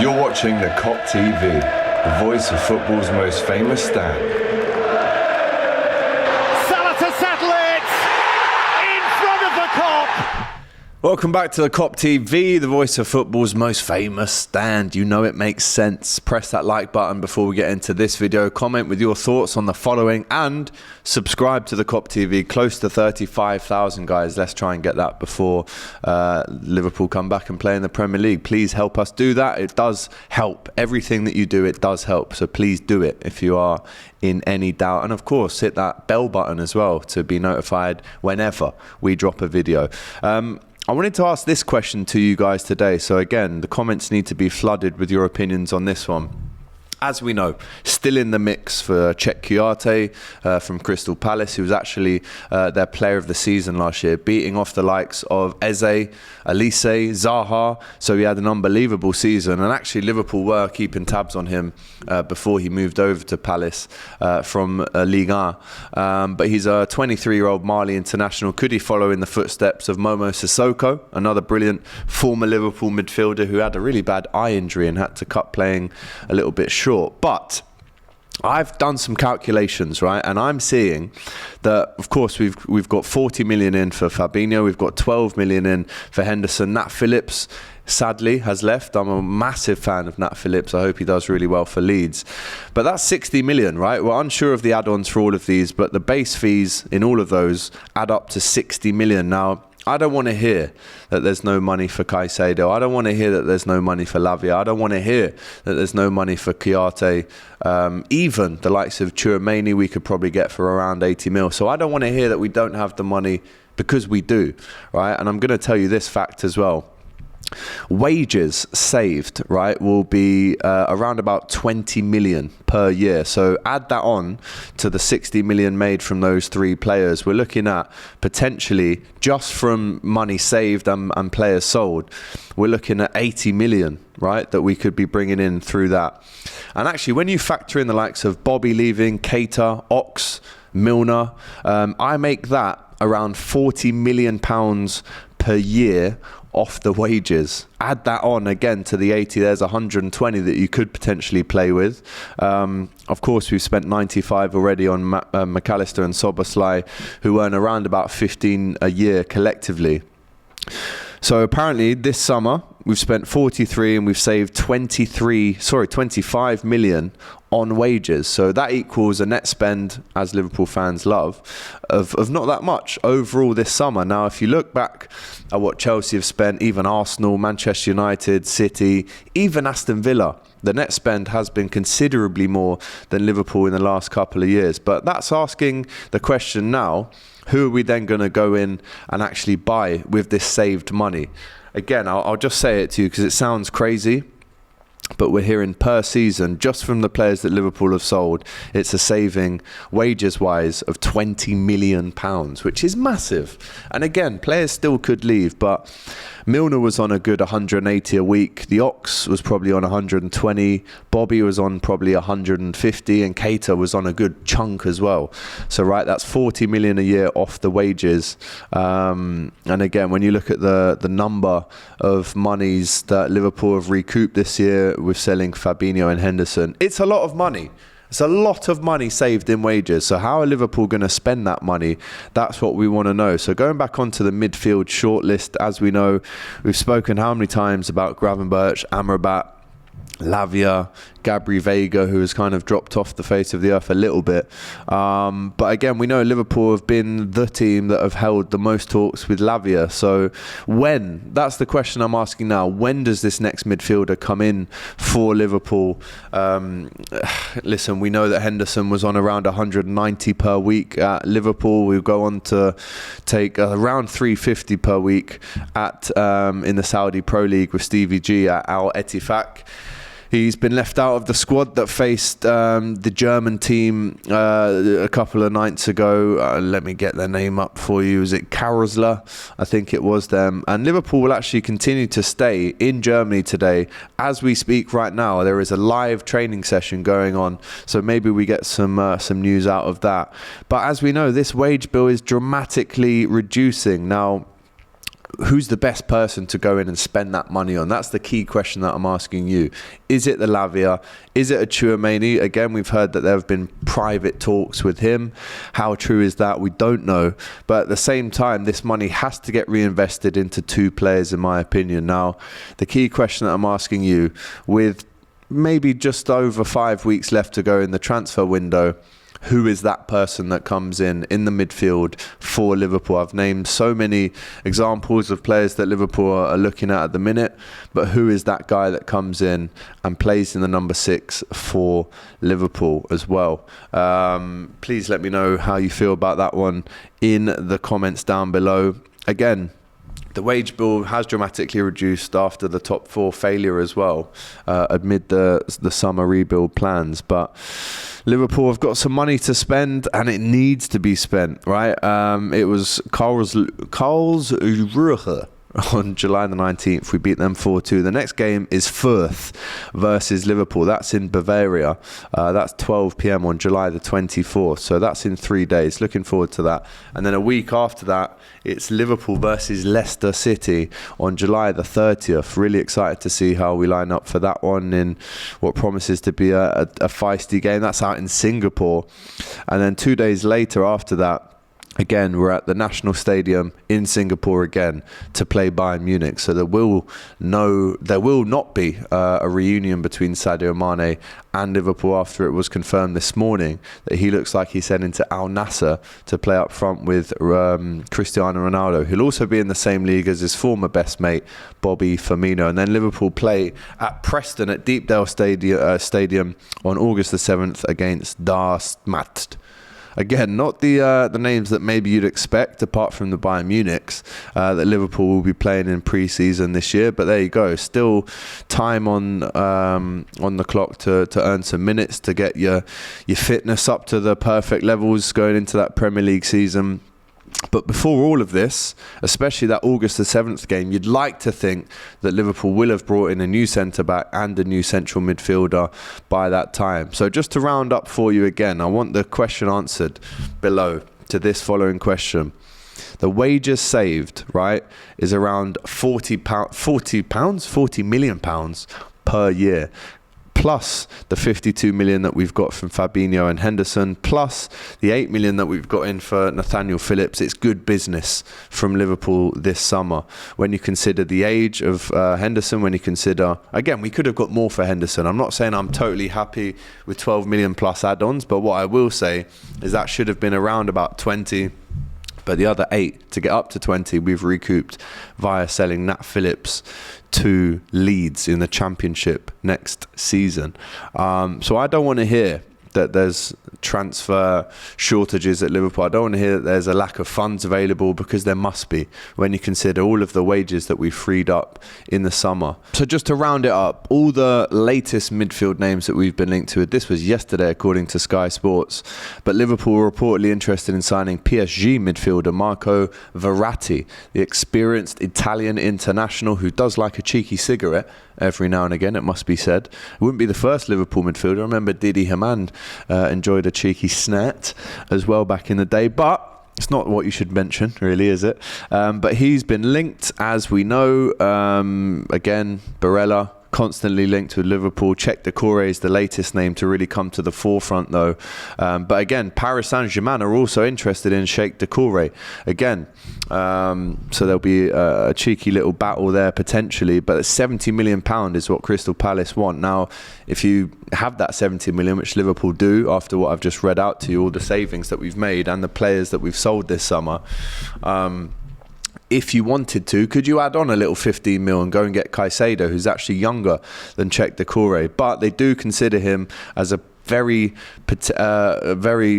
You're watching the Kop TV, the voice of football's most famous stand. Salah to settle it in front of the Kop. Welcome back to the Kop TV, the voice of football's most famous stand. You know it makes sense. Press that like button before we get into this video. Comment with your thoughts on the following and subscribe to the Kop TV. Close to 35,000, guys. Let's try and get that before Liverpool come back and play in the Premier League. Please help us do that. It does help. Everything that you do, it does help. So please do it if you are in any doubt. And of course, hit that bell button as well to be notified whenever we drop a video. I wanted to ask this question to you guys today. So again, the comments need to be flooded with your opinions on this one. As we know, still in the mix for Hijack Caicedo from Crystal Palace, who was actually their player of the season last year, beating off the likes of Eze, Elise, Zaha. So he had an unbelievable season, and actually Liverpool were keeping tabs on him before he moved over to Palace from Ligue 1. But he's a 23-year-old Mali international. Could he follow in the footsteps of Momo Sissoko, another brilliant former Liverpool midfielder who had a really bad eye injury and had to cut playing a little bit short? But I've done some calculations, right? And I'm seeing that, of course, we've got 40 million in for Fabinho. We've got 12 million in for Henderson. Nat Phillips, sadly, has left. I'm a massive fan of Nat Phillips. I hope he does really well for Leeds. But that's 60 million, right? We're unsure of the add-ons for all of these, but the base fees in all of those add up to 60 million. Now, I don't want to hear that there's no money for Caicedo. I don't want to hear that there's no money for Lavia. I don't want to hear that there's no money for Chiarte. Even the likes of Tchouameni we could probably get for around 80 mil. So I don't want to hear that we don't have the money, because we do, right? And I'm going to tell you this fact as well. Wages saved, right, will be around about 20 million per year. So add that on to the 60 million made from those three players. We're looking at potentially, just from money saved and players sold, we're looking at 80 million, right, that we could be bringing in through that. And actually, when you factor in the likes of Bobby leaving, Keita, Ox, Milner, I make that around 40 million pounds per year off the wages. Add that on again to the 80, there's 120 that you could potentially play with. Of course, we've spent 95 already on McAllister and Szoboszlai, who earn around about 15 a year collectively. So apparently this summer we've spent 43 and we've saved 25 million on wages. So that equals a net spend, as Liverpool fans love, of not that much overall this summer. Now, if you look back at what Chelsea have spent, even Arsenal, Manchester United, City, even Aston Villa, the net spend has been considerably more than Liverpool in the last couple of years. But that's asking the question now, who are we then going to go in and actually buy with this saved money? Again, I'll just say it to you because it sounds crazy, but we're hearing per season, just from the players that Liverpool have sold, it's a saving wages-wise of £20 million, which is massive. And again, players still could leave, but Milner was on a good 180 a week. The Ox was probably on 120. Bobby was on probably 150, and Keita was on a good chunk as well. So, right, that's 40 million a year off the wages. And again, when you look at the number of monies that Liverpool have recouped this year with selling Fabinho and Henderson, it's a lot of money. It's a lot of money saved in wages. So how are Liverpool going to spend that money? That's what we want to know. So going back onto the midfield shortlist, as we know, we've spoken how many times about Gravenberch, Amrabat, Lavia, Gabri Veiga, who has kind of dropped off the face of the earth a little bit. But again, we know Liverpool have been the team that have held the most talks with Lavia. So that's the question I'm asking now. When does this next midfielder come in for Liverpool? Listen, we know that Henderson was on around 190 per week at Liverpool. We'll go on to take around 350 per week at in the Saudi Pro League with Stevie G at Al Ettifaq. He's been left out of the squad that faced the German team a couple of nights ago. Let me get their name up for you. Is it Karosler? I think it was them. And Liverpool will actually continue to stay in Germany today. As we speak right now, there is a live training session going on. So maybe we get some news out of that. But as we know, this wage bill is dramatically reducing. Now, who's the best person to go in and spend that money on? That's the key question that I'm asking you. Is it the Lavia? Is it a Tchouaméni? Again, we've heard that there have been private talks with him. How true is that? We don't know. But at the same time, this money has to get reinvested into two players, in my opinion. Now, the key question that I'm asking you, with maybe just over 5 weeks left to go in the transfer window, who is that person that comes in the midfield for Liverpool? I've named so many examples of players that Liverpool are looking at the minute, but who is that guy that comes in and plays in the number 6 for Liverpool as well? Please let me know how you feel about that one in the comments down below. Again, the wage bill has dramatically reduced after the top 4 failure as well, amid the summer rebuild plans. But Liverpool have got some money to spend, and it needs to be spent, right? It was Karlsruhe on July the 19th. We beat them 4-2. The next game is Fürth versus Liverpool. That's in Bavaria. That's 12 p.m. on July the 24th. So that's in 3 days. Looking forward to that. And then a week after that, it's Liverpool versus Leicester City on July the 30th. Really excited to see how we line up for that one in what promises to be a feisty game. That's out in Singapore. And then 2 days later after that, again, we're at the National Stadium in Singapore again to play Bayern Munich. So there will not be a reunion between Sadio Mane and Liverpool after it was confirmed this morning that he looks like he's heading to Al Nassr to play up front with Cristiano Ronaldo. He'll also be in the same league as his former best mate, Bobby Firmino. And then Liverpool play at Preston at Deepdale Stadium on August the 7th against Darmstadt. Again, not the names that maybe you'd expect, apart from the Bayern Munichs that Liverpool will be playing in pre-season this year. But there you go, still time on the clock to earn some minutes, to get your fitness up to the perfect levels going into that Premier League season. But before all of this, especially that August the 7th game, you'd like to think that Liverpool will have brought in a new centre-back and a new central midfielder by that time. So just to round up for you again, I want the question answered below to this following question. The wages saved, right, is around £40 million per year. Plus the 52 million that we've got from Fabinho and Henderson, plus the 8 million that we've got in for Nathaniel Phillips. It's good business from Liverpool this summer. When you consider the age of Henderson, when you consider, again, we could have got more for Henderson. I'm not saying I'm totally happy with 12 million plus add-ons, but what I will say is that should have been around about 20. But the other 8 to get up to 20 we've recouped via selling Nat Phillips to Leeds in the Championship next season. So I don't want to hear that there's transfer shortages at Liverpool. I don't want to hear that there's a lack of funds available, because there must be when you consider all of the wages that we freed up in the summer. So just to round it up, all the latest midfield names that we've been linked to, this was yesterday according to Sky Sports, but Liverpool were reportedly interested in signing PSG midfielder Marco Verratti, the experienced Italian international who does like a cheeky cigarette every now and again, it must be said. It wouldn't be the first Liverpool midfielder. I remember Didi Hamann enjoyed a cheeky snat as well back in the day, but it's not what you should mention, really, is it? But he's been linked, as we know. Again, Barella constantly linked with Liverpool. Czech Decore is the latest name to really come to the forefront, though. But again, Paris Saint-Germain are also interested in Sheikh Decore. Again, so there'll be a cheeky little battle there potentially. But £70 million is what Crystal Palace want. Now, if you have that 70 million, which Liverpool do, after what I've just read out to you, all the savings that we've made and the players that we've sold this summer, if you wanted to, could you add on a little 15 mil and go and get Caicedo, who's actually younger than Czech Decore? But they do consider him as a very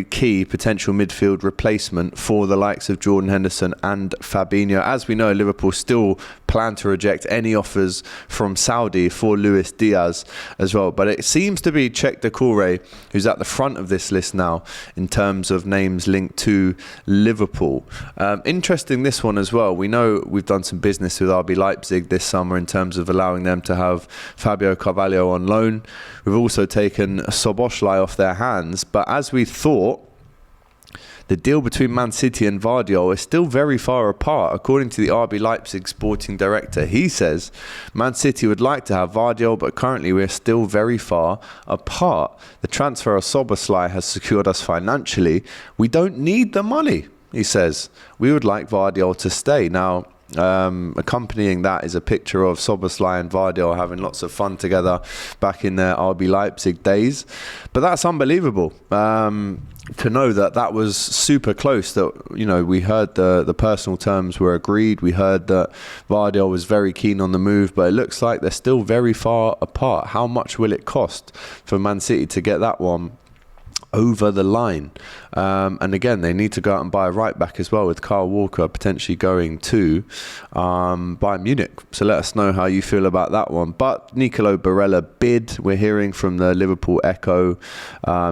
key potential midfield replacement for the likes of Jordan Henderson and Fabinho. As we know, Liverpool still plan to reject any offers from Saudi for Luis Diaz as well. But it seems to be Czech Decore who's at the front of this list now in terms of names linked to Liverpool. Interesting, this one as well. We know we've done some business with RB Leipzig this summer in terms of allowing them to have Fabio Carvalho on loan. We've also taken Soboslai off their hands, but as we thought, the deal between Man City and Vardiol is still very far apart. According to the RB Leipzig sporting director, he says Man City would like to have Vardiol, but currently we're still very far apart. The transfer of Szoboszlai has secured us financially. We don't need the money, he says. We would like Vardiol to stay. Now, accompanying that is a picture of Szoboszlai and Vardiol having lots of fun together back in their RB Leipzig days. But that's unbelievable to know that that was super close, that, you know, we heard the personal terms were agreed. We heard that Vardiol was very keen on the move, but it looks like they're still very far apart. How much will it cost for Man City to get that one over the line? And again, they need to go out and buy a right back as well, with Kyle Walker potentially going to Bayern Munich. So let us know how you feel about that one. But Nicolo Barella bid, we're hearing from the Liverpool Echo.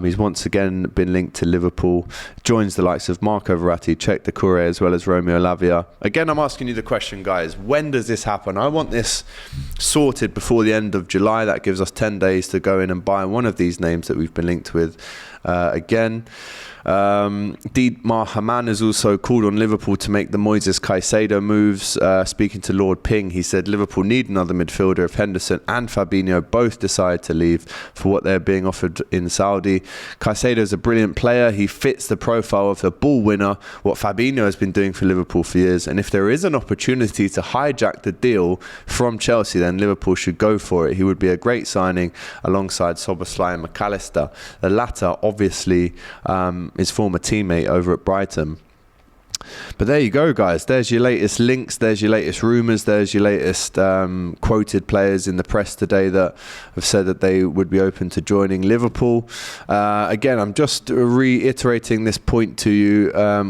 He's once again been linked to Liverpool. Joins the likes of Marco Verratti, Czech Decore, as well as Romeo Lavia. Again, I'm asking you the question, guys, when does this happen? I want this sorted before the end of July. That gives us 10 days to go in and buy one of these names that we've been linked with. Again, Dietmar Hamann has also called on Liverpool to make the Moises Caicedo moves. Speaking to Lord Ping, he said Liverpool need another midfielder if Henderson and Fabinho both decide to leave for what they're being offered in Saudi. Caicedo is a brilliant player. He fits the profile of the ball winner, what Fabinho has been doing for Liverpool for years. And if there is an opportunity to hijack the deal from Chelsea, then Liverpool should go for it. He would be a great signing alongside Szoboszlai and McAllister. The latter, obviously, his former teammate over at Brighton. But there you go, guys. There's your latest links. There's your latest rumours. There's your latest quoted players in the press today that have said that they would be open to joining Liverpool. Again, I'm just reiterating this point to you.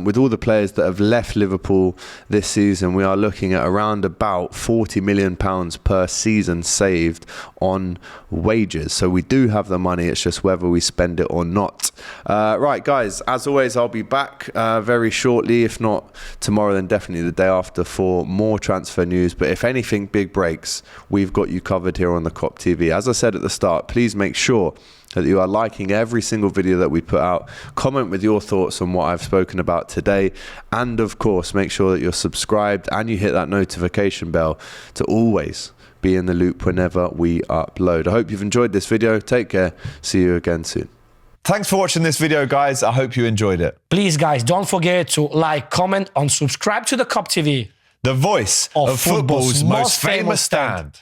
With all the players that have left Liverpool this season, we are looking at around about £40 million per season saved on wages. So we do have the money. It's just whether we spend it or not. Right, guys, as always, I'll be back very shortly. If not tomorrow, then definitely the day after for more transfer news. But if anything big breaks, we've got you covered here on the Kop TV. As I said at the start, please make sure that you are liking every single video that we put out. Comment with your thoughts on what I've spoken about today. And of course, make sure that you're subscribed and you hit that notification bell to always be in the loop whenever we upload. I hope you've enjoyed this video. Take care. See you again soon. Thanks for watching this video, guys. I hope you enjoyed it. Please, guys, don't forget to like, comment, and subscribe to the Kop TV. The voice of football's most famous stand.